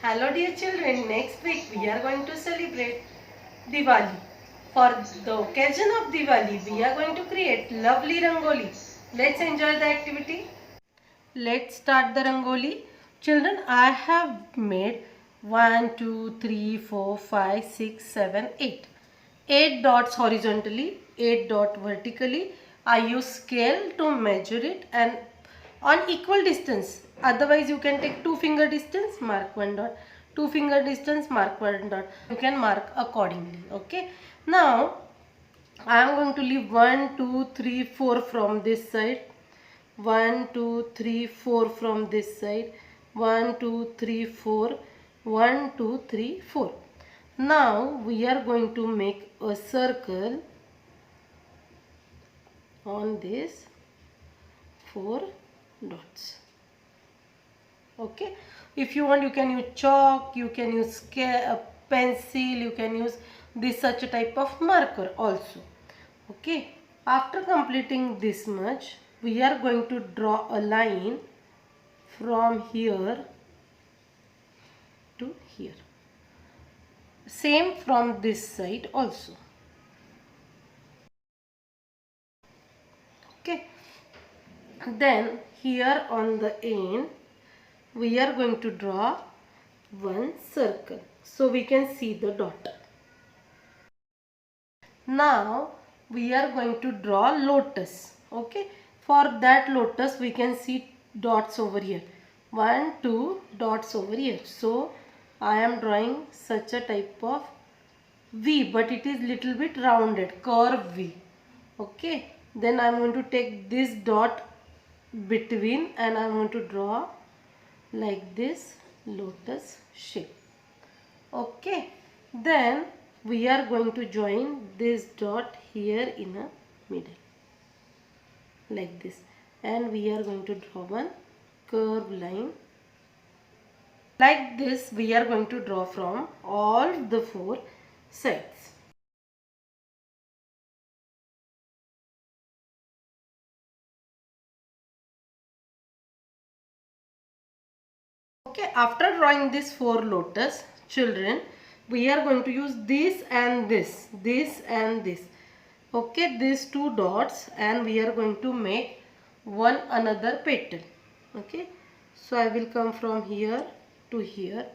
Hello dear children, next week we are going to celebrate Diwali. For the occasion of Diwali, we are going to create lovely Rangoli. Let's enjoy the activity. Let's start the Rangoli. Children, I have made 1, 2, 3, 4, 5, 6, 7, 8. 8 dots horizontally, 8 dot vertically. I use scale to measure it and on equal distance. Otherwise, you can take 2 finger distance, mark 1 dot. 2 finger distance, mark 1 dot. You can mark accordingly. Okay. Now, I am going to leave 1, 2, 3, 4 from this side. 1 2 3 4 from this side. 1 2 3 4. 1 2 3 4. Now we are going to make a circle on these 4 dots. Okay, if you want, you can use chalk, you can use scale, pencil, you can use this such a type of marker also. Okay, after completing this much, we are going to draw a line from here to here. Same from this side also. Okay, then here on the end we are going to draw one circle so we can see the dot. Now we are going to draw lotus. Okay, for that lotus we can see dots over here. 1 2 dots over here. So I am drawing such a type of V, but it is little bit rounded, curve V. Okay, then I am going to take this dot between and I am going to draw like this lotus shape. Okay, then we are going to join this dot here in a middle like this, and we are going to draw one curved line like this. We are going to draw from all the 4 sides. Okay, after drawing this 4 lotus, children, we are going to use this and this and this. Okay, these 2 dots, and we are going to make one another petal. Okay, so I will come from here to here.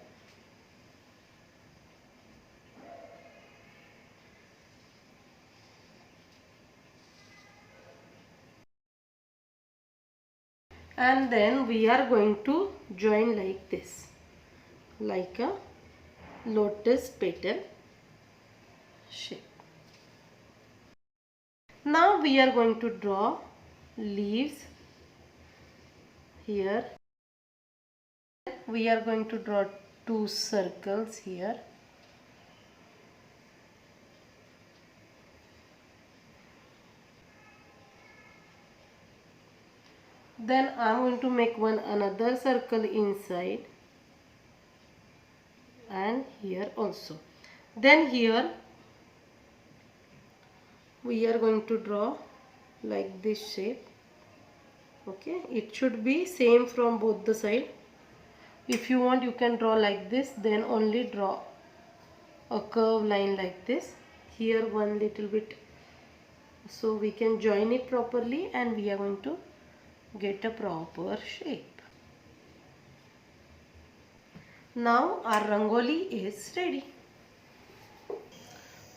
And then we are going to join like this, like a lotus petal shape. Now we are going to draw leaves here. We are going to draw 2 circles here. Then I am going to make one another circle inside and here also. Then here we are going to draw like this shape. Okay, it should be same from both the side. If you want, you can draw like this, then only draw a curve line like this. Here one little bit, so we can join it properly and we are going to get a proper shape. Now our rangoli is ready.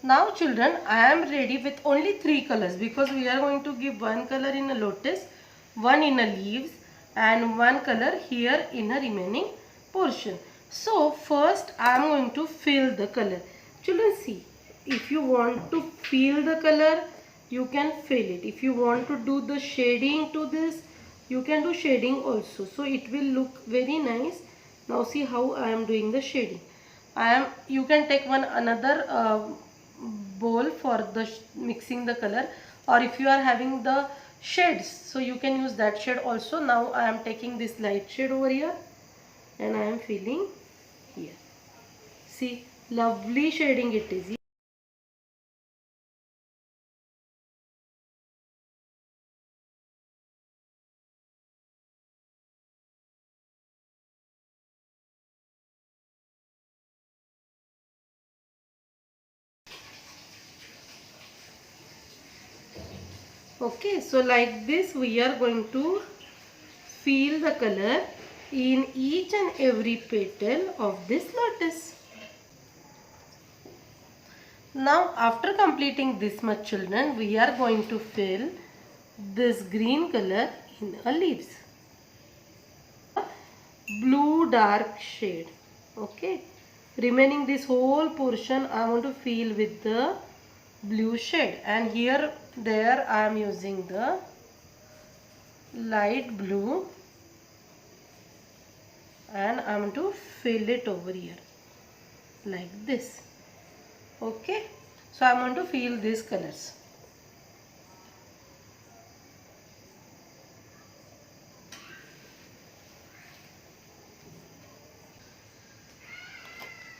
Now children, I am ready with only 3 colors because we are going to give one color in a lotus, one in a leaves and one color here in a remaining portion. So first I am going to fill the color. Children, see, if you want to fill the color, you can fill it. If you want to do the shading to this, you can do shading also. So it will look very nice. Now see how I am doing the shading. You can take one another bowl for the mixing the color, or if you are having the shades, so you can use that shade also. Now I am taking this light shade over here and I am filling here. See, lovely shading it is. Okay, so like this we are going to fill the color in each and every petal of this lotus. Now after completing this much children, we are going to fill this green color in a leaves. Blue dark shade. Okay. Remaining this whole portion I want to fill with the blue shade, and here there I am using the light blue and I am going to fill it over here like this. Okay, so I am going to fill these colors.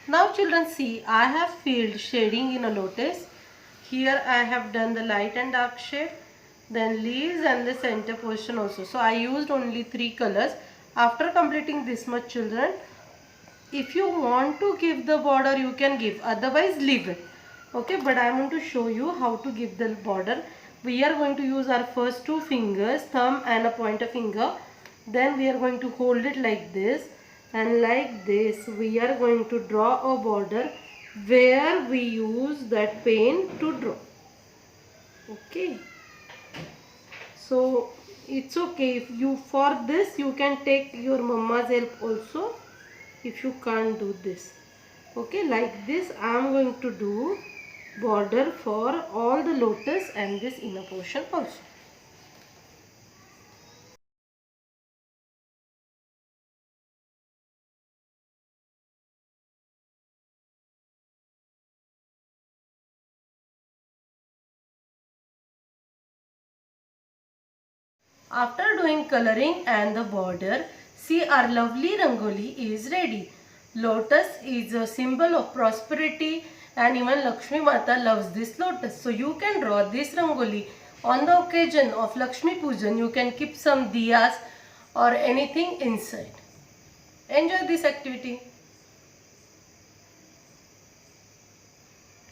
Now children, see, I have filled shading in a lotus. Here I have done the light and dark shade, then leaves and the center portion also. So I used only 3 colors. After completing this much children, if you want to give the border you can give, otherwise leave it. Okay, but I am going to show you how to give the border. We are going to use our first 2 fingers, thumb and a pointer finger. Then we are going to hold it like this, and like this we are going to draw a border where we use that pen to draw. Okay, so it's okay if you, for this you can take your mama's help also if you can't do this. Okay, like this I am going to do border for all the lotus and this inner portion also. After doing coloring and the border, see, our lovely rangoli is ready. Lotus is a symbol of prosperity, and even Lakshmi Mata loves this lotus. So you can draw this rangoli on the occasion of Lakshmi Pujan. You can keep some diyas or anything inside. Enjoy this activity.